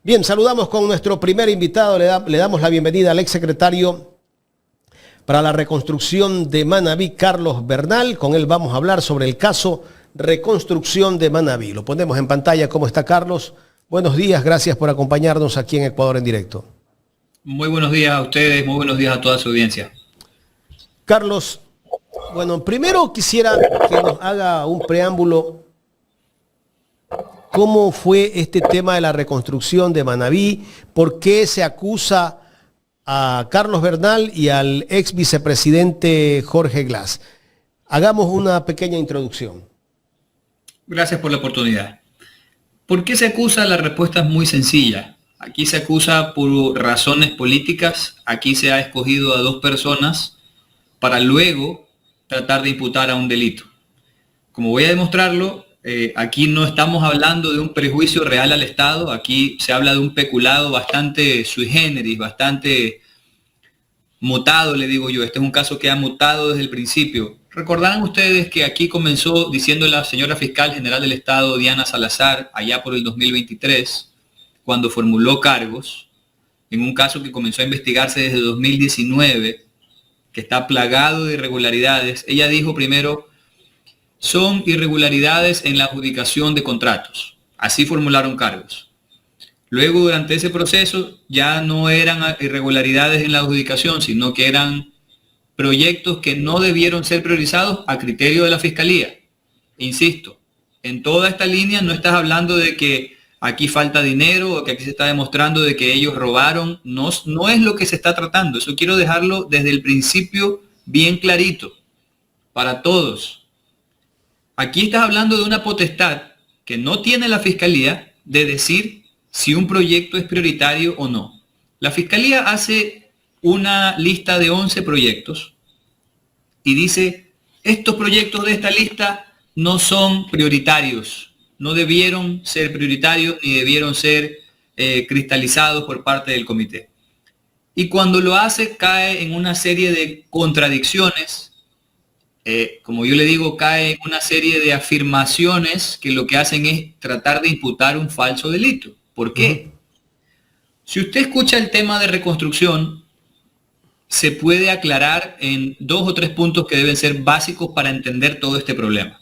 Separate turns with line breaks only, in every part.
Bien, saludamos con nuestro primer invitado, le damos la bienvenida al exsecretario para la reconstrucción de Manabí, Carlos Bernal. Con él vamos a hablar sobre el caso Reconstrucción de Manabí. Lo ponemos en pantalla. ¿Cómo está, Carlos? Buenos días, gracias por acompañarnos aquí en Ecuador en Directo.
Muy buenos días a ustedes, muy buenos días a toda su audiencia.
Carlos, bueno, primero quisiera que nos haga un preámbulo. ¿Cómo fue este tema de la reconstrucción de Manabí? ¿Por qué se acusa a Carlos Bernal y al ex vicepresidente Jorge Glass? Hagamos una pequeña introducción.
Gracias por la oportunidad. ¿Por qué se acusa? La respuesta es muy sencilla. Aquí se acusa por razones políticas. Aquí se ha escogido a dos personas para luego tratar de imputar a un delito. Como voy a demostrarlo, aquí no estamos hablando de un prejuicio real al Estado. Aquí se habla de un peculado bastante sui generis, bastante mutado, le digo yo. Este es un caso que ha mutado desde el principio. Recordarán ustedes que aquí comenzó diciendo la señora fiscal general del Estado, Diana Salazar, allá por el 2023, cuando formuló cargos, en un caso que comenzó a investigarse desde 2019, que está plagado de irregularidades. Ella dijo primero: son irregularidades en la adjudicación de contratos. Así formularon cargos. Luego, durante ese proceso, ya no eran irregularidades en la adjudicación, sino que eran proyectos que no debieron ser priorizados a criterio de la Fiscalía. Insisto, en toda esta línea no estás hablando de que aquí falta dinero o que aquí se está demostrando de que ellos robaron. No es lo que se está tratando. Eso quiero dejarlo desde el principio bien clarito para todos. Aquí estás hablando de una potestad que no tiene la Fiscalía de decir si un proyecto es prioritario o no. La Fiscalía hace una lista de 11 proyectos y dice: estos proyectos de esta lista no son prioritarios, no debieron ser prioritarios ni debieron ser cristalizados por parte del comité. Y cuando lo hace, cae en una serie de contradicciones. Como yo le digo, cae en una serie de afirmaciones que lo que hacen es tratar de imputar un falso delito. ¿Por qué? Si usted escucha el tema de reconstrucción, se puede aclarar en 2 o 3 puntos que deben ser básicos para entender todo este problema.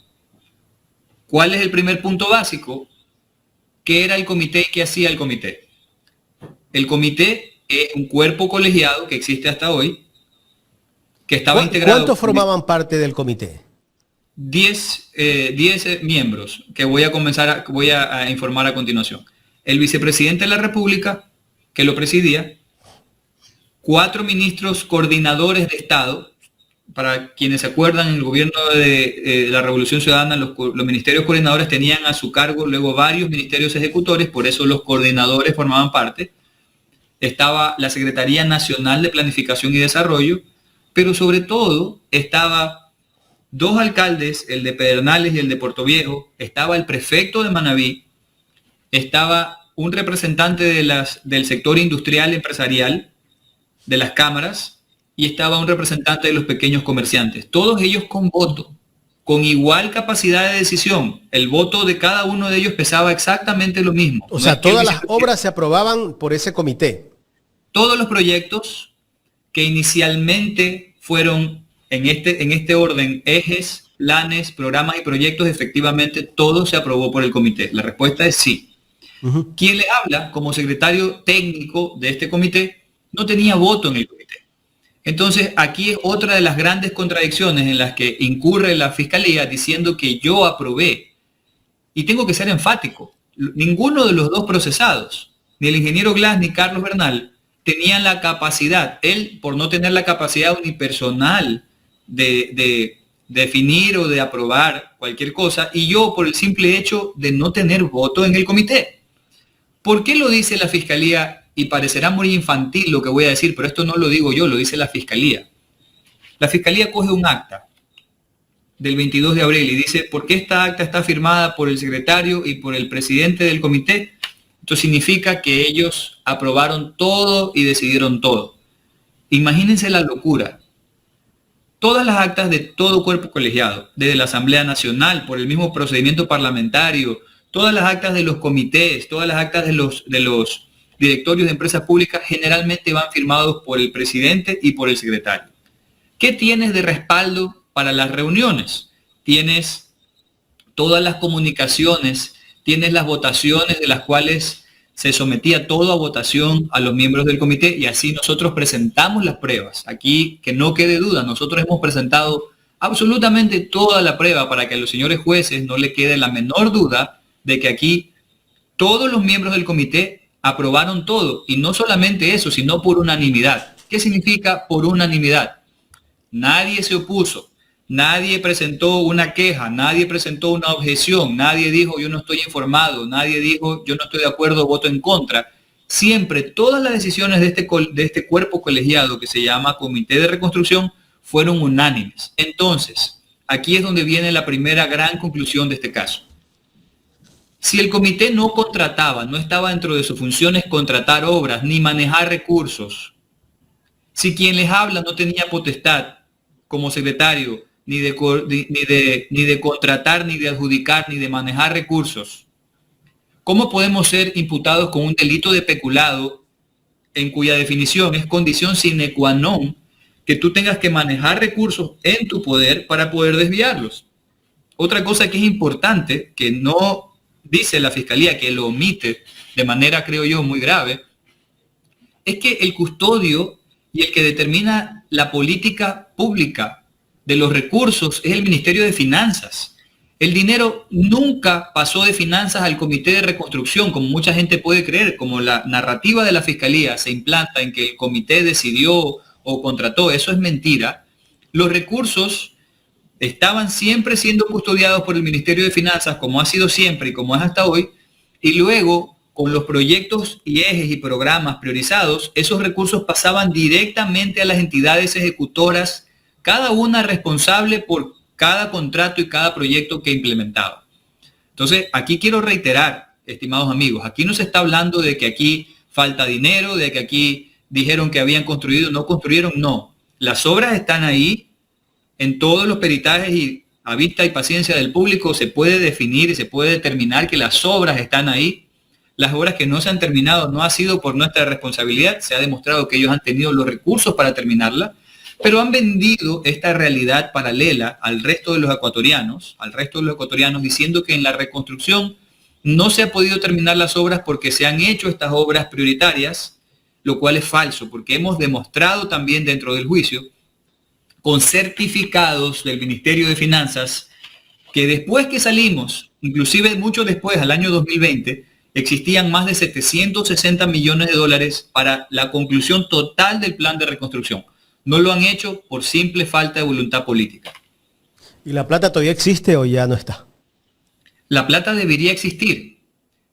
¿Cuál es el primer punto básico? ¿Qué era el comité y qué hacía el comité? El comité es un cuerpo colegiado que existe hasta hoy, que estaba integrado...
¿Cuántos formaban parte del comité?
10 miembros que voy a informar a continuación. El vicepresidente de la República, que lo presidía, 4 ministros coordinadores de Estado. Para quienes se acuerdan, en el gobierno de la Revolución Ciudadana, los ministerios coordinadores tenían a su cargo luego varios ministerios ejecutores, por eso los coordinadores formaban parte. Estaba la Secretaría Nacional de Planificación y Desarrollo, pero sobre todo estaba 2 alcaldes, el de Pedernales y el de Puerto Viejo, estaba el prefecto de Manabí, estaba un representante del sector industrial empresarial, de las cámaras, y estaba un representante de los pequeños comerciantes, todos ellos con voto, con igual capacidad de decisión. El voto de cada uno de ellos pesaba exactamente lo mismo.
O sea, todas las obras se aprobaban por ese comité.
Todos los proyectos que inicialmente fueron en este orden: ejes, planes, programas y proyectos, efectivamente todo se aprobó por el comité. La respuesta es sí. Quien le habla como secretario técnico de este comité no tenía voto en el comité. Entonces aquí es otra de las grandes contradicciones en las que incurre la Fiscalía, diciendo que yo aprobé. Y tengo que ser enfático: ninguno de los dos procesados, ni el ingeniero Glass ni Carlos Bernal, tenían la capacidad, él por no tener la capacidad unipersonal de definir o de aprobar cualquier cosa, y yo por el simple hecho de no tener voto en el comité. ¿Por qué lo dice la Fiscalía? Y parecerá muy infantil lo que voy a decir, pero esto no lo digo yo, lo dice la Fiscalía. La Fiscalía coge un acta del 22 de abril y dice: ¿por qué esta acta está firmada por el secretario y por el presidente del comité? Esto significa que ellos aprobaron todo y decidieron todo. Imagínense la locura. Todas las actas de todo cuerpo colegiado, desde la Asamblea Nacional, por el mismo procedimiento parlamentario, todas las actas de los comités, todas las actas de los directorios de empresas públicas generalmente van firmados por el presidente y por el secretario. ¿Qué tienes de respaldo para las reuniones? Tienes todas las comunicaciones, tienes las votaciones de las cuales se sometía todo a votación a los miembros del comité y así nosotros presentamos las pruebas. Aquí, que no quede duda, nosotros hemos presentado absolutamente toda la prueba para que a los señores jueces no le quede la menor duda de que aquí todos los miembros del comité aprobaron todo. Y no solamente eso, sino por unanimidad. ¿Qué significa por unanimidad? Nadie se opuso, nadie presentó una queja, nadie presentó una objeción, nadie dijo yo no estoy informado, nadie dijo yo no estoy de acuerdo, voto en contra. Siempre todas las decisiones de este cuerpo colegiado que se llama Comité de Reconstrucción fueron unánimes. Entonces, aquí es donde viene la primera gran conclusión de este caso. Si el comité no contrataba, no estaba dentro de sus funciones contratar obras ni manejar recursos, si quien les habla no tenía potestad como secretario ni de contratar, ni de adjudicar, ni de manejar recursos, ¿cómo podemos ser imputados con un delito de peculado en cuya definición es condición sine qua non que tú tengas que manejar recursos en tu poder para poder desviarlos? Otra cosa que es importante, que no dice la Fiscalía, que lo omite de manera, creo yo, muy grave, es que el custodio y el que determina la política pública de los recursos es el Ministerio de Finanzas. El dinero nunca pasó de finanzas al Comité de Reconstrucción, como mucha gente puede creer, como la narrativa de la Fiscalía se implanta en que el comité decidió o contrató. Eso es mentira. Los recursos estaban siempre siendo custodiados por el Ministerio de Finanzas, como ha sido siempre y como es hasta hoy, y luego con los proyectos y ejes y programas priorizados, esos recursos pasaban directamente a las entidades ejecutoras, cada una responsable por cada contrato y cada proyecto que implementaba. Entonces, aquí quiero reiterar, estimados amigos, aquí no se está hablando de que aquí falta dinero, de que aquí dijeron que habían construido, no construyeron, no. Las obras están ahí, en todos los peritajes y a vista y paciencia del público se puede definir y se puede determinar que las obras están ahí. Las obras que no se han terminado no ha sido por nuestra responsabilidad, se ha demostrado que ellos han tenido los recursos para terminarla, pero han vendido esta realidad paralela al resto de los ecuatorianos, diciendo que en la reconstrucción no se ha podido terminar las obras porque se han hecho estas obras prioritarias, lo cual es falso, porque hemos demostrado también dentro del juicio, con certificados del Ministerio de Finanzas, que después que salimos, inclusive mucho después, al año 2020, existían más de 760 millones de dólares para la conclusión total del plan de reconstrucción. No lo han hecho por simple falta de voluntad política.
¿Y la plata todavía existe o ya no está?
La plata debería existir,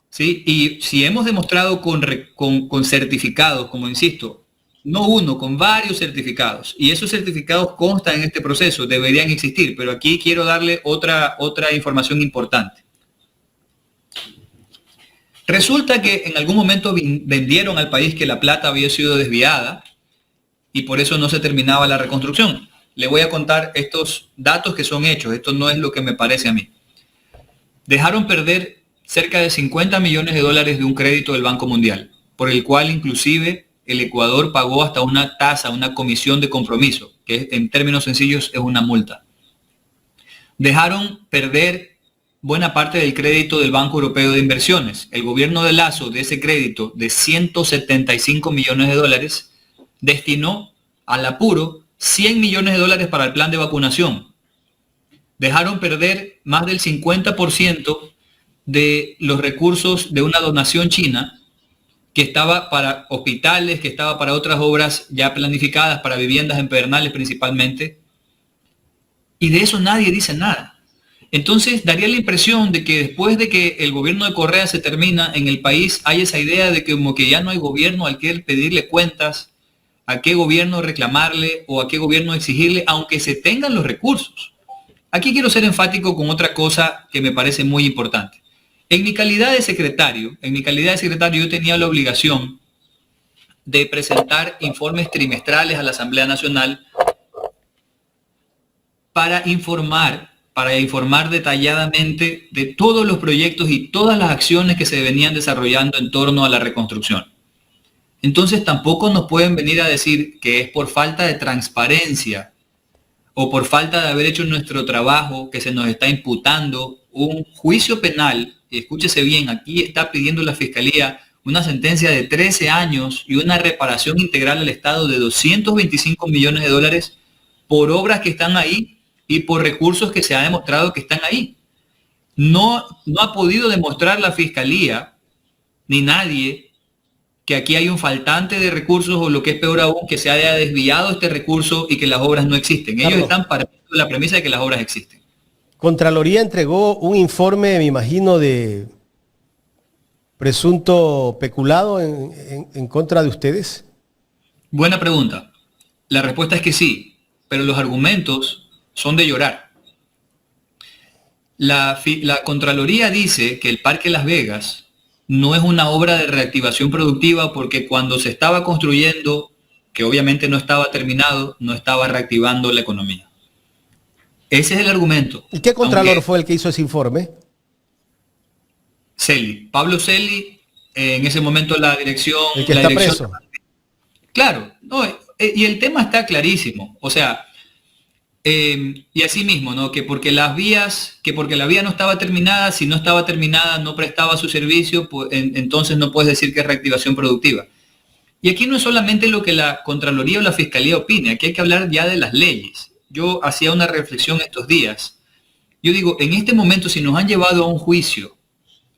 ¿sí? Y si hemos demostrado con certificados, como insisto, no uno, con varios certificados, y esos certificados constan en este proceso, deberían existir, pero aquí quiero darle otra información importante. Resulta que en algún momento vendieron al país que la plata había sido desviada y por eso no se terminaba la reconstrucción. Le voy a contar estos datos que son hechos, esto no es lo que me parece a mí. Dejaron perder cerca de 50 millones de dólares de un crédito del Banco Mundial, por el cual inclusive el Ecuador pagó hasta una tasa, una comisión de compromiso, que en términos sencillos es una multa. Dejaron perder buena parte del crédito del Banco Europeo de Inversiones. El gobierno de Lasso, de ese crédito de 175 millones de dólares, destinó al apuro 100 millones de dólares para el plan de vacunación. Dejaron perder más del 50% de los recursos de una donación china que estaba para hospitales, que estaba para otras obras ya planificadas, para viviendas en pedernales principalmente. Y de eso nadie dice nada. Entonces daría la impresión de que después de que el gobierno de Correa se termina en el país, hay esa idea de que como que ya no hay gobierno al que pedirle cuentas, a qué gobierno reclamarle o a qué gobierno exigirle, aunque se tengan los recursos. Aquí quiero ser enfático con otra cosa que me parece muy importante. En mi calidad de secretario, yo tenía la obligación de presentar informes trimestrales a la Asamblea Nacional para informar detalladamente de todos los proyectos y todas las acciones que se venían desarrollando en torno a la reconstrucción. Entonces tampoco nos pueden venir a decir que es por falta de transparencia o por falta de haber hecho nuestro trabajo que se nos está imputando un juicio penal. Y escúchese bien, aquí está pidiendo la Fiscalía una sentencia de 13 años y una reparación integral al Estado de 225 millones de dólares por obras que están ahí y por recursos que se ha demostrado que están ahí. No ha podido demostrar la Fiscalía ni nadie que aquí hay un faltante de recursos o lo que es peor aún, que se haya desviado este recurso y que las obras no existen. Ellos están partiendo de la premisa de que las obras existen.
Contraloría entregó un informe, me imagino, de presunto peculado en contra de ustedes.
Buena pregunta. La respuesta es que sí, pero los argumentos son de llorar. La Contraloría dice que el Parque Las Vegas no es una obra de reactivación productiva porque cuando se estaba construyendo, que obviamente no estaba terminado, no estaba reactivando la economía. Ese es el argumento.
¿Y qué contralor fue el que hizo ese informe?
Celi, Pablo Celi, en ese momento la dirección...
El que está preso.
Claro, no, y el tema está clarísimo. O sea, y así mismo, ¿no? Que porque la vía no estaba terminada, si no estaba terminada, no prestaba su servicio, pues, entonces no puedes decir que es reactivación productiva. Y aquí no es solamente lo que la Contraloría o la Fiscalía opine, aquí hay que hablar ya de las leyes. Yo hacía una reflexión estos días. Yo digo, en este momento, si nos han llevado a un juicio,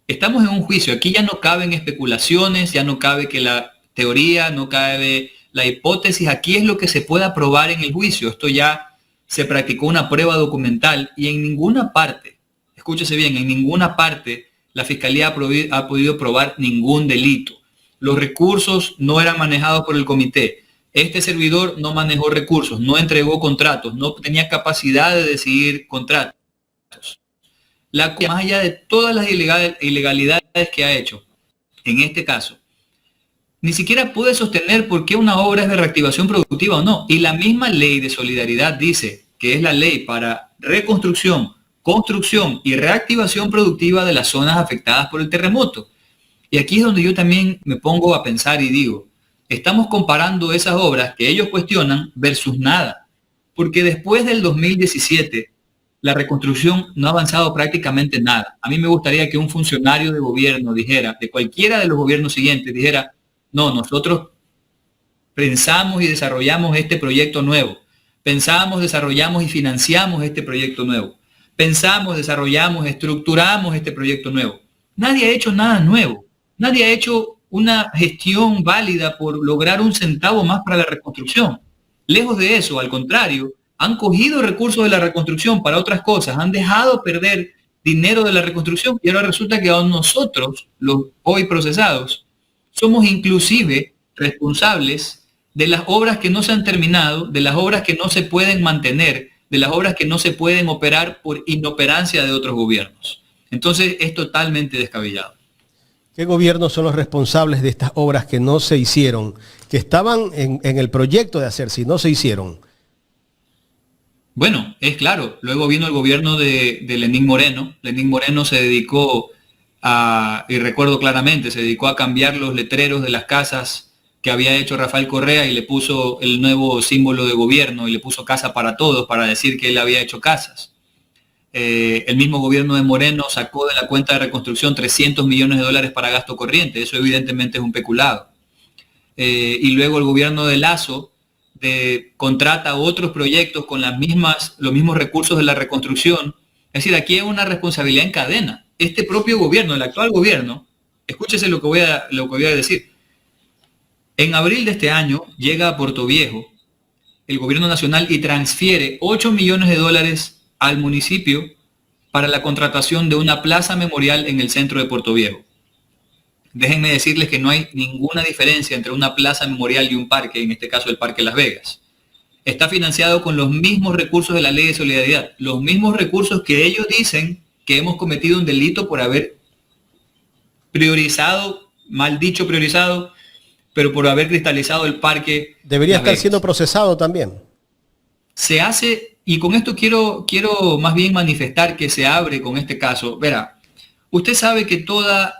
estamos en un juicio, aquí ya no caben especulaciones, ya no cabe que la teoría, no cabe la hipótesis, aquí es lo que se pueda probar en el juicio. Esto ya se practicó una prueba documental y en ninguna parte, escúchese bien, en ninguna parte la Fiscalía ha podido probar ningún delito. Los recursos no eran manejados por el comité. Este servidor no manejó recursos, no entregó contratos, no tenía capacidad de decidir contratos. Más allá de todas las ilegalidades que ha hecho, en este caso, ni siquiera puede sostener por qué una obra es de reactivación productiva o no. Y la misma ley de solidaridad dice que es la ley para reconstrucción, construcción y reactivación productiva de las zonas afectadas por el terremoto. Y aquí es donde yo también me pongo a pensar y digo, estamos comparando esas obras que ellos cuestionan versus nada. Porque después del 2017, la reconstrucción no ha avanzado prácticamente nada. A mí me gustaría que un funcionario de gobierno dijera, de cualquiera de los gobiernos siguientes, dijera, no, nosotros pensamos y desarrollamos este proyecto nuevo. Pensamos, desarrollamos y financiamos este proyecto nuevo. Pensamos, desarrollamos, estructuramos este proyecto nuevo. Nadie ha hecho nada nuevo. Nadie ha hecho una gestión válida por lograr un centavo más para la reconstrucción. Lejos de eso, al contrario, han cogido recursos de la reconstrucción para otras cosas, han dejado perder dinero de la reconstrucción y ahora resulta que a nosotros, los hoy procesados, somos inclusive responsables de las obras que no se han terminado, de las obras que no se pueden mantener, de las obras que no se pueden operar por inoperancia de otros gobiernos. Entonces es totalmente descabellado.
¿Qué gobiernos son los responsables de estas obras que no se hicieron, que estaban en el proyecto de hacerse y no se hicieron?
Bueno, es claro. Luego vino el gobierno de Lenín Moreno. Lenín Moreno se dedicó y recuerdo claramente, se dedicó a cambiar los letreros de las casas que había hecho Rafael Correa y le puso el nuevo símbolo de gobierno y le puso Casa para Todos para decir que él había hecho casas. El mismo gobierno de Moreno sacó de la cuenta de reconstrucción 300 millones de dólares para gasto corriente. Eso evidentemente es un peculado. Y luego el gobierno de Lasso contrata otros proyectos con los mismos recursos de la reconstrucción. Es decir, aquí hay una responsabilidad en cadena. Este propio gobierno, el actual gobierno, escúchese lo que voy a decir. En abril de este año llega a Puerto Viejo el gobierno nacional y transfiere 8 millones de dólares al municipio para la contratación de una plaza memorial en el centro de Puerto Viejo. Déjenme decirles que no hay ninguna diferencia entre una plaza memorial y un parque, en este caso el Parque Las Vegas. Está financiado con los mismos recursos de la Ley de Solidaridad, los mismos recursos que ellos dicen que hemos cometido un delito por haber priorizado, mal dicho priorizado, pero por haber cristalizado el parque.
Debería estar siendo procesado también.
Se hace, y con esto quiero más bien manifestar que se abre con este caso. Verá, usted sabe que toda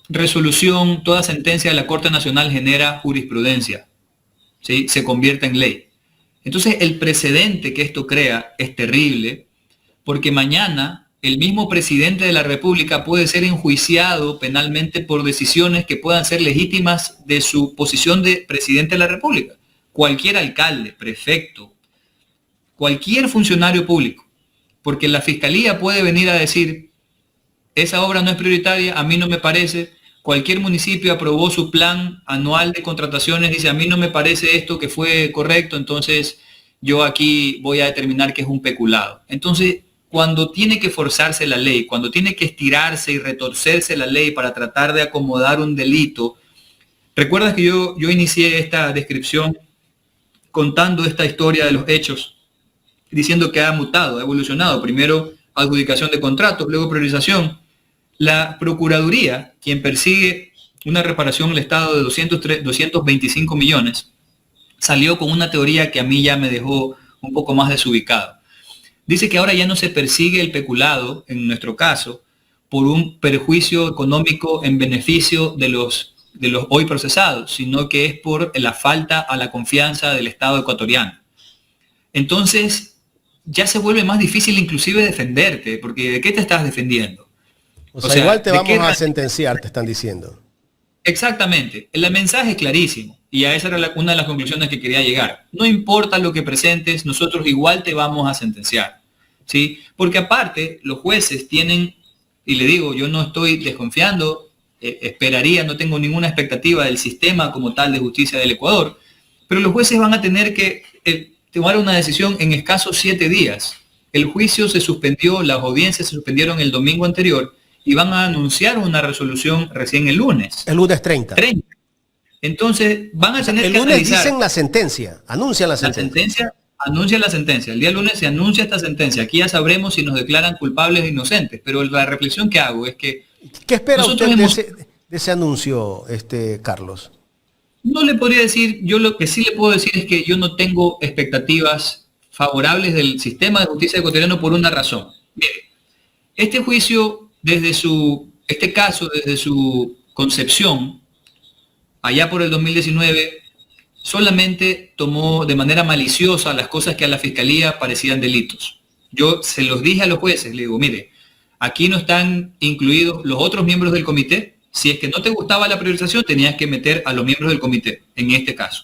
resolución, toda sentencia de la Corte Nacional genera jurisprudencia, ¿sí? Se convierte en ley. Entonces, el precedente que esto crea es terrible, porque mañana el mismo presidente de la República puede ser enjuiciado penalmente por decisiones que puedan ser legítimas de su posición de presidente de la República. Cualquier alcalde, prefecto, cualquier funcionario público, porque la Fiscalía puede venir a decir: esa obra no es prioritaria, a mí no me parece. Cualquier municipio aprobó su plan anual de contrataciones, dice: a mí no me parece esto que fue correcto, entonces yo aquí voy a determinar que es un peculado. Entonces, cuando tiene que forzarse la ley, cuando tiene que estirarse y retorcerse la ley para tratar de acomodar un delito, recuerdas que yo inicié esta descripción contando esta historia de los hechos, diciendo que ha mutado, ha evolucionado. Primero adjudicación de contratos, luego priorización. La Procuraduría, quien persigue una reparación al Estado de 225 millones, salió con una teoría que a mí ya me dejó un poco más desubicado. Dice que ahora ya no se persigue el peculado, en nuestro caso, por un perjuicio económico en beneficio de los hoy procesados, sino que es por la falta a la confianza del Estado ecuatoriano. Entonces, ya se vuelve más difícil inclusive defenderte, porque ¿de qué te estás defendiendo?
O sea, igual te vamos a sentenciar, te están diciendo.
Exactamente. El mensaje es clarísimo. Y a esa era una de las conclusiones que quería llegar. No importa lo que presentes, nosotros igual te vamos a sentenciar, ¿sí? Porque aparte, los jueces tienen, y le digo, yo no estoy desconfiando, esperaría, no tengo ninguna expectativa del sistema como tal de justicia del Ecuador, pero los jueces van a tener que tomar una decisión en escasos 7 días. El juicio se suspendió, las audiencias se suspendieron el domingo anterior y van a anunciar una resolución recién el lunes.
El lunes 30.
Entonces van a tener que
analizar. El lunes
analizar,
dicen la sentencia, anuncian la sentencia.
Anuncia la sentencia. El día lunes se anuncia esta sentencia. Aquí ya sabremos si nos declaran culpables o inocentes. Pero la reflexión que hago es que...
¿Qué espera usted de ese anuncio, Carlos?
No le podría decir, yo lo que sí le puedo decir es que yo no tengo expectativas favorables del sistema de justicia ecuatoriano por una razón. Mire, este juicio, este caso, desde su concepción, allá por el 2019, solamente tomó de manera maliciosa las cosas que a la Fiscalía parecían delitos. Yo se los dije a los jueces, le digo: mire, aquí no están incluidos los otros miembros del comité. Si es que no te gustaba la priorización, tenías que meter a los miembros del comité, en este caso.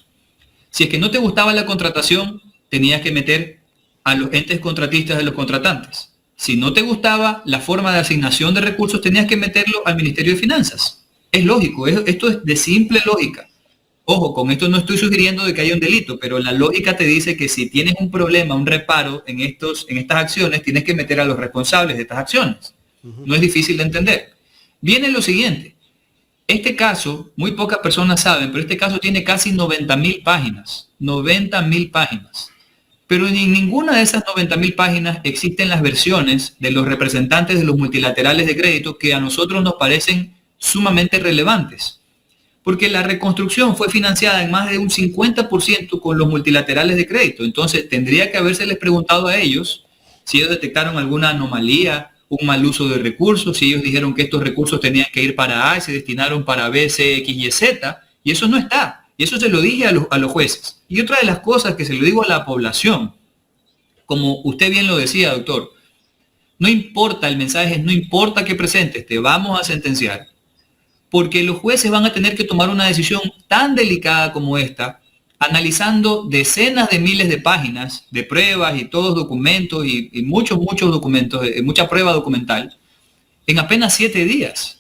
Si es que no te gustaba la contratación, tenías que meter a los entes contratistas de los contratantes. Si no te gustaba la forma de asignación de recursos, tenías que meterlo al Ministerio de Finanzas. Es lógico, esto es de simple lógica. Ojo, con esto no estoy sugiriendo de que haya un delito, pero la lógica te dice que si tienes un problema, un reparo en estas acciones, tienes que meter a los responsables de estas acciones. No es difícil de entender. Viene lo siguiente. Este caso, muy pocas personas saben, pero este caso tiene casi 90.000 páginas. 90.000 páginas. Pero en ninguna de esas 90.000 páginas existen las versiones de los representantes de los multilaterales de crédito que a nosotros nos parecen sumamente relevantes. Porque la reconstrucción fue financiada en más de un 50% con los multilaterales de crédito. Entonces, tendría que habérseles preguntado a ellos si ellos detectaron alguna anomalía, un mal uso de recursos, si ellos dijeron que estos recursos tenían que ir para A y se destinaron para B, C, X y Z, y eso no está. Y eso se lo dije a los jueces. Y otra de las cosas que se lo digo a la población, como usted bien lo decía, doctor, no importa, el mensaje es: no importa que presentes, te vamos a sentenciar, porque los jueces van a tener que tomar una decisión tan delicada como esta, analizando decenas de miles de páginas de pruebas y todos documentos y muchos documentos, mucha prueba documental, en apenas 7 días.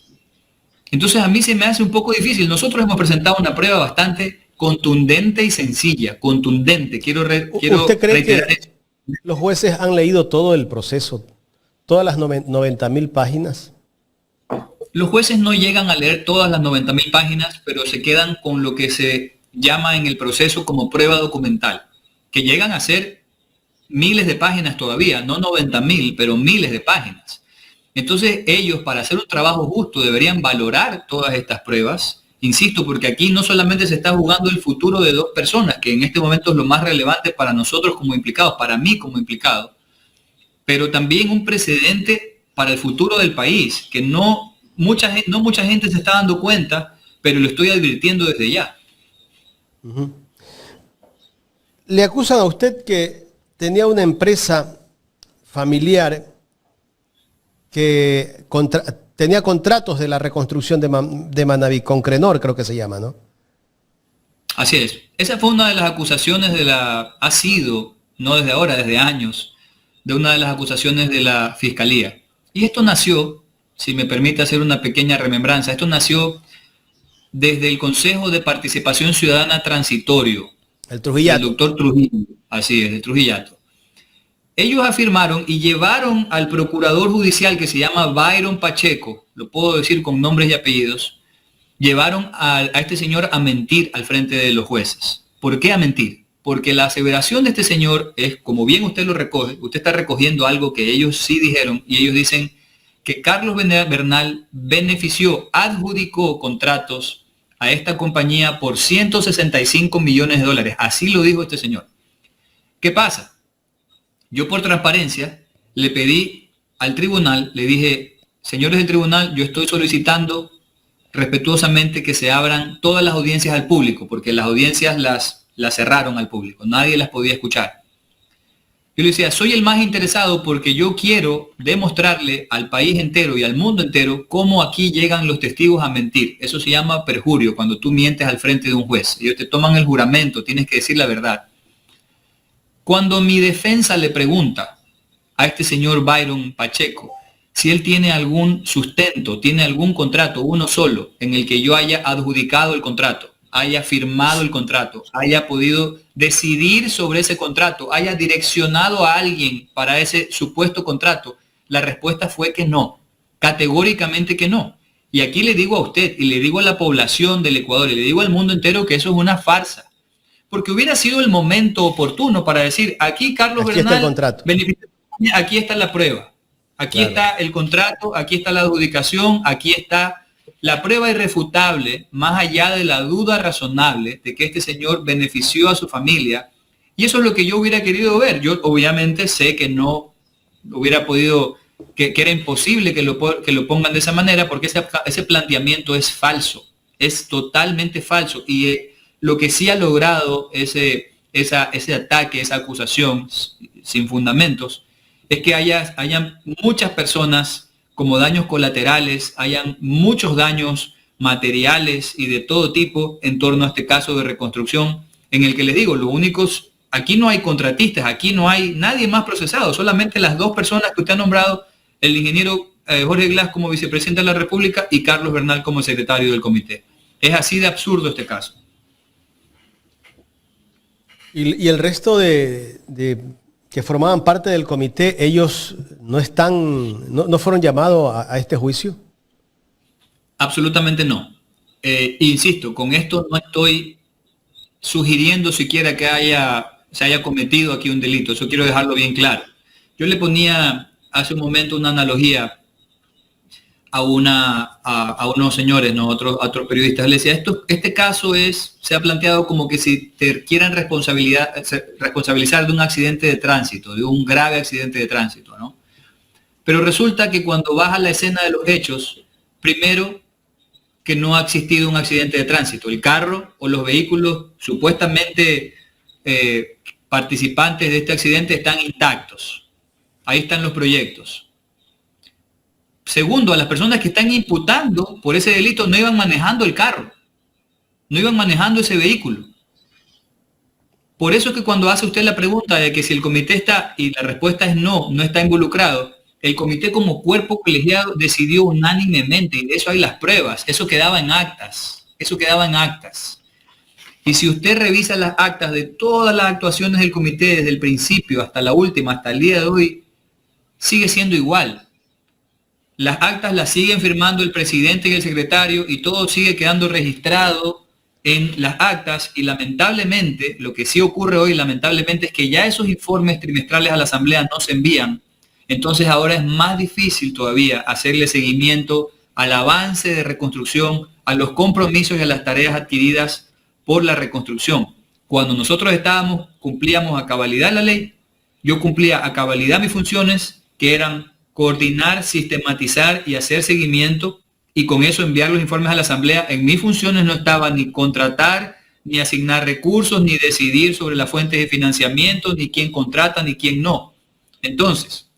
Entonces a mí se me hace un poco difícil. Nosotros hemos presentado una prueba bastante contundente y sencilla. Contundente.
¿Usted cree que los jueces han leído todo el proceso, todas las 90.000 páginas?
Los jueces no llegan a leer todas las 90.000 páginas, pero se quedan con lo que se llama en el proceso como prueba documental, que llegan a ser miles de páginas todavía, no 90.000, pero miles de páginas. Entonces ellos, para hacer un trabajo justo, deberían valorar todas estas pruebas, insisto, porque aquí no solamente se está jugando el futuro de 2 personas, que en este momento es lo más relevante para nosotros como implicados, para mí como implicado, pero también un precedente para el futuro del país, que no no mucha gente se está dando cuenta, pero lo estoy advirtiendo desde ya.
Uh-huh. Le acusan a usted que tenía una empresa familiar que tenía contratos de la reconstrucción de Manabí, con Crenor creo que se llama, ¿no?
Así es. Esa fue una de las acusaciones ha sido, no desde ahora, desde años, de una de las acusaciones de la Fiscalía. Y esto nació, si me permite hacer una pequeña remembranza, esto nació desde el Consejo de Participación Ciudadana Transitorio.
El Trujillato.
El doctor Trujillo, así es, el Trujillato. Ellos afirmaron y llevaron al procurador judicial que se llama Byron Pacheco, lo puedo decir con nombres y apellidos, llevaron a este señor a mentir al frente de los jueces. ¿Por qué a mentir? Porque la aseveración de este señor es, como bien usted lo recoge, usted está recogiendo algo que ellos sí dijeron, y ellos dicen que Carlos Bernal benefició, adjudicó contratos a esta compañía por 165 millones de dólares. Así lo dijo este señor. ¿Qué pasa? Yo por transparencia le pedí al tribunal, le dije, señores del tribunal, yo estoy solicitando respetuosamente que se abran todas las audiencias al público, porque las audiencias las cerraron al público, nadie las podía escuchar. Yo le decía, soy el más interesado porque yo quiero demostrarle al país entero y al mundo entero cómo aquí llegan los testigos a mentir. Eso se llama perjurio, cuando tú mientes al frente de un juez. Ellos te toman el juramento, tienes que decir la verdad. Cuando mi defensa le pregunta a este señor Byron Pacheco si él tiene algún sustento, tiene algún contrato, uno solo, en el que yo haya adjudicado el contrato, haya firmado el contrato, haya podido decidir sobre ese contrato, haya direccionado a alguien para ese supuesto contrato, la respuesta fue que no, categóricamente que no. Y aquí le digo a usted, y le digo a la población del Ecuador, y le digo al mundo entero que eso es una farsa. Porque hubiera sido el momento oportuno para decir, aquí Carlos Bernal,
está el contrato.
Aquí está la prueba. Aquí está el contrato, aquí está la adjudicación, aquí está la prueba irrefutable, más allá de la duda razonable de que este señor benefició a su familia. Y eso es lo que yo hubiera querido ver. Yo obviamente sé que no hubiera podido, que era imposible que lo pongan de esa manera, porque ese planteamiento es falso, es totalmente falso. Y lo que sí ha logrado ese ataque, esa acusación sin fundamentos, es que hayan muchas personas como daños colaterales, hayan muchos daños materiales y de todo tipo en torno a este caso de reconstrucción, en el que les digo, aquí no hay contratistas, aquí no hay nadie más procesado, solamente las dos personas que usted ha nombrado, el ingeniero Jorge Glass como vicepresidente de la República y Carlos Bernal como secretario del comité. Es así de absurdo este caso.
Y el resto de que formaban parte del comité, ellos no fueron llamados a este juicio.
Absolutamente no. Insisto, con esto no estoy sugiriendo siquiera que se haya cometido aquí un delito. Eso quiero dejarlo bien claro. Yo le ponía hace un momento una analogía a unos señores, ¿no? a otros periodistas. Le decía, este caso se ha planteado como que si te quieran responsabilizar de un accidente de tránsito, de un grave accidente de tránsito, ¿no? Pero resulta que cuando vas a la escena de los hechos, primero que no ha existido un accidente de tránsito. El carro o los vehículos supuestamente participantes de este accidente están intactos. Ahí están los proyectos. Segundo, a las personas que están imputando por ese delito no iban manejando el carro, no iban manejando ese vehículo. Por eso es que cuando hace usted la pregunta de que si el comité está, y la respuesta es no está involucrado, el comité como cuerpo colegiado decidió unánimemente, y de eso hay las pruebas, eso quedaba en actas. Y si usted revisa las actas de todas las actuaciones del comité desde el principio hasta la última, hasta el día de hoy, sigue siendo igual. Las actas las siguen firmando el presidente y el secretario y todo sigue quedando registrado en las actas y lamentablemente, lo que sí ocurre hoy lamentablemente es que ya esos informes trimestrales a la asamblea no se envían. Entonces ahora es más difícil todavía hacerle seguimiento al avance de reconstrucción, a los compromisos y a las tareas adquiridas por la reconstrucción. Cuando nosotros cumplíamos a cabalidad la ley, yo cumplía a cabalidad mis funciones, que eran coordinar, sistematizar y hacer seguimiento y con eso enviar los informes a la Asamblea. En mis funciones no estaba ni contratar, ni asignar recursos, ni decidir sobre las fuentes de financiamiento, ni quién contrata, ni quién no. Entonces,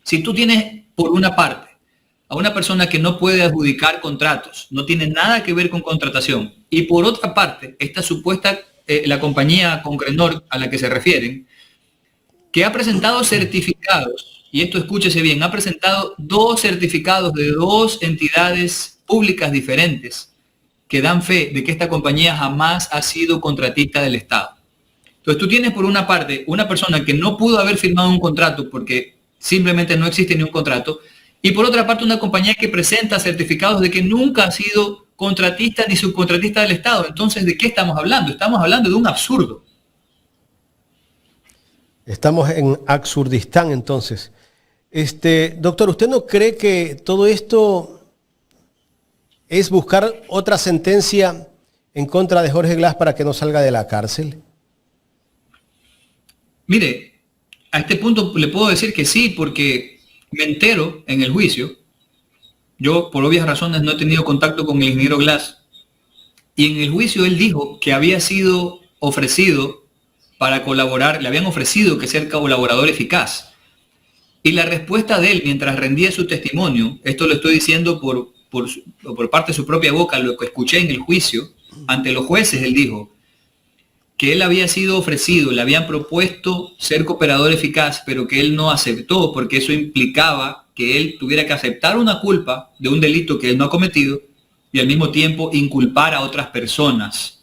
si tú tienes por una parte a una persona que no puede adjudicar contratos, no tiene nada que ver con contratación, y por otra parte, esta supuesta, la compañía Concrenor a la que se refieren, que ha presentado certificados, y esto escúchese bien, ha presentado 2 certificados de 2 entidades públicas diferentes que dan fe de que esta compañía jamás ha sido contratista del Estado. Entonces tú tienes por una parte una persona que no pudo haber firmado un contrato porque simplemente no existe ni un contrato, y por otra parte una compañía que presenta certificados de que nunca ha sido contratista ni subcontratista del Estado. Entonces, ¿de qué estamos hablando? Estamos hablando de un absurdo.
Estamos en Absurdistán, entonces. Doctor, ¿usted no cree que todo esto es buscar otra sentencia en contra de Jorge Glass para que no salga de la cárcel?
Mire, a este punto le puedo decir que sí, porque me entero en el juicio. Yo, por obvias razones, no he tenido contacto con el ingeniero Glass. Y en el juicio él dijo que había sido ofrecido para colaborar, le habían ofrecido que sea colaborador eficaz. Y la respuesta de él, mientras rendía su testimonio, esto lo estoy diciendo por parte de su propia boca, lo que escuché en el juicio, ante los jueces, él dijo que él había sido ofrecido, le habían propuesto ser cooperador eficaz, pero que él no aceptó porque eso implicaba que él tuviera que aceptar una culpa de un delito que él no ha cometido y al mismo tiempo inculpar a otras personas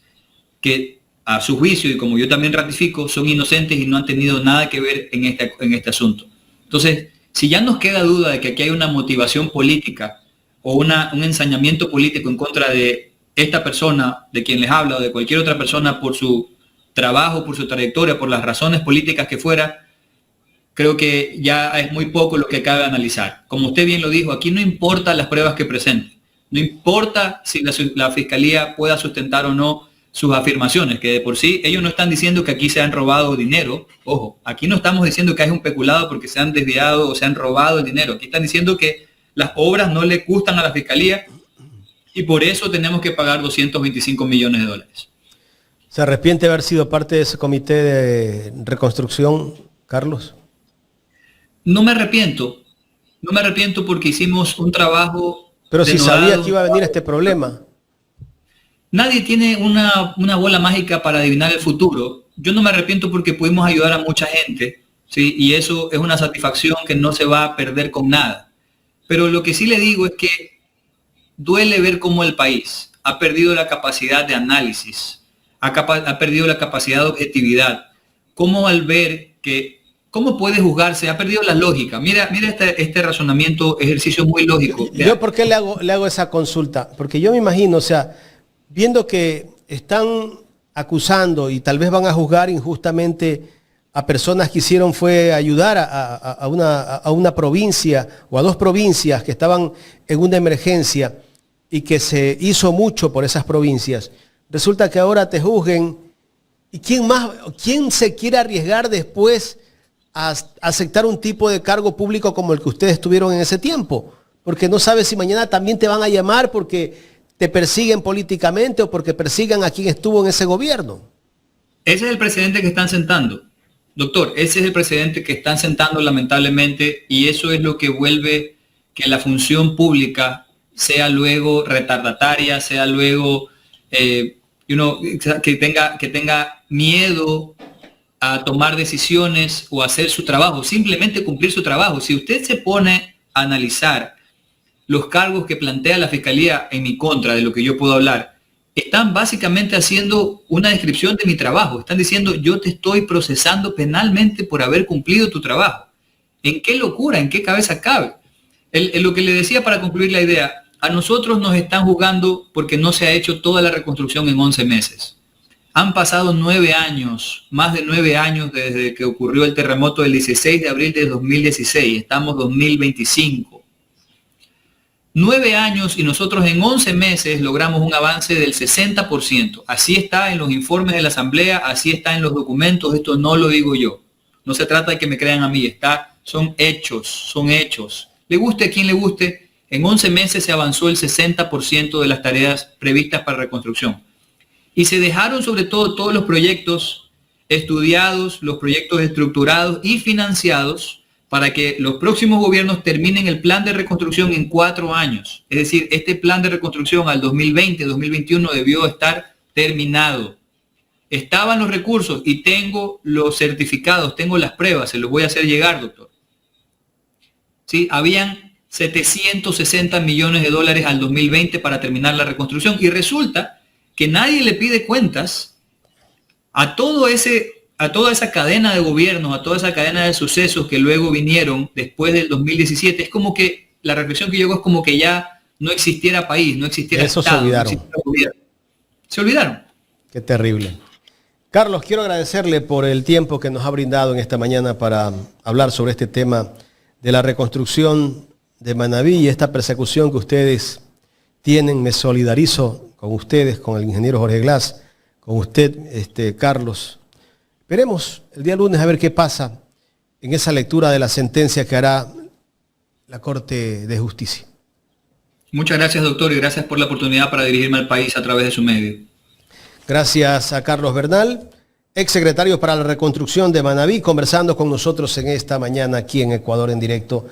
que a su juicio, y como yo también ratifico, son inocentes y no han tenido nada que ver en este asunto. Entonces, si ya nos queda duda de que aquí hay una motivación política o un ensañamiento político en contra de esta persona, de quien les habla, o de cualquier otra persona por su trabajo, por su trayectoria, por las razones políticas que fuera, creo que ya es muy poco lo que cabe analizar. Como usted bien lo dijo, aquí no importa las pruebas que presenten, no importa si la Fiscalía pueda sustentar o no sus afirmaciones, que de por sí ellos no están diciendo que aquí se han robado dinero. Ojo, aquí no estamos diciendo que hay un peculado porque se han desviado o se han robado el dinero. Aquí están diciendo que las obras no le gustan a la Fiscalía y por eso tenemos que pagar 225 millones de dólares.
¿Se arrepiente de haber sido parte de ese comité de reconstrucción, Carlos?
No me arrepiento porque hicimos un trabajo.
Pero si sabía que iba a venir este problema.
Nadie tiene una bola mágica para adivinar el futuro. Yo no me arrepiento porque pudimos ayudar a mucha gente, ¿sí? Y eso es una satisfacción que no se va a perder con nada. Pero lo que sí le digo es que duele ver cómo el país ha perdido la capacidad de análisis, ha perdido la capacidad de objetividad. Cómo al ver que, ¿cómo puede juzgarse? Ha perdido la lógica. Mira este razonamiento, ejercicio muy lógico.
¿Yo por qué le hago esa consulta? Porque yo me imagino, o sea, viendo que están acusando y tal vez van a juzgar injustamente a personas que hicieron fue ayudar a una provincia o a 2 provincias que estaban en una emergencia y que se hizo mucho por esas provincias. Resulta que ahora te juzguen. ¿Y quién se quiere arriesgar después a aceptar un tipo de cargo público como el que ustedes tuvieron en ese tiempo? Porque no sabes si mañana también te van a llamar porque te persiguen políticamente o porque persigan a quien estuvo en ese gobierno.
Ese es el precedente que están sentando. Doctor, ese es el precedente que están sentando lamentablemente, y eso es lo que vuelve que la función pública sea luego retardataria, sea luego que tenga miedo a tomar decisiones o hacer su trabajo, simplemente cumplir su trabajo. Si usted se pone a analizar los cargos que plantea la Fiscalía en mi contra, de lo que yo puedo hablar, están básicamente haciendo una descripción de mi trabajo. Están diciendo, yo te estoy procesando penalmente por haber cumplido tu trabajo. ¿En qué locura? ¿En qué cabeza cabe? Lo que le decía para concluir la idea, a nosotros nos están juzgando porque no se ha hecho toda la reconstrucción en 11 meses. Han pasado 9 años, más de 9 años desde que ocurrió el terremoto del 16 de abril de 2016. Estamos 2025. 9 años y nosotros en 11 meses logramos un avance del 60%. Así está en los informes de la Asamblea, así está en los documentos, esto no lo digo yo. No se trata de que me crean a mí, son hechos, son hechos. Le guste a quien le guste, En 11 meses se avanzó el 60% de las tareas previstas para reconstrucción. Y se dejaron sobre todo todos los proyectos estudiados, los proyectos estructurados y financiados para que los próximos gobiernos terminen el plan de reconstrucción en 4 años. Es decir, este plan de reconstrucción al 2020-2021 debió estar terminado. Estaban los recursos y tengo los certificados, tengo las pruebas, se los voy a hacer llegar, doctor. ¿Sí? Habían 760 millones de dólares al 2020 para terminar la reconstrucción y resulta que nadie le pide cuentas a toda esa cadena de gobiernos, a toda esa cadena de sucesos que luego vinieron después del 2017. Es como que la reflexión que llegó es como que ya no existiera país, no existiera
Eso
Estado,
se olvidaron.
no existiera gobierno. Se olvidaron.
Qué terrible. Carlos, quiero agradecerle por el tiempo que nos ha brindado en esta mañana para hablar sobre este tema de la reconstrucción de Manabí y esta persecución que ustedes tienen. Me solidarizo con ustedes, con el ingeniero Jorge Glass, con usted, Carlos. Veremos el día lunes a ver qué pasa en esa lectura de la sentencia que hará la Corte de Justicia.
Muchas gracias, doctor, y gracias por la oportunidad para dirigirme al país a través de su medio.
Gracias a Carlos Bernal, exsecretario para la reconstrucción de Manabí, conversando con nosotros en esta mañana aquí en Ecuador en directo.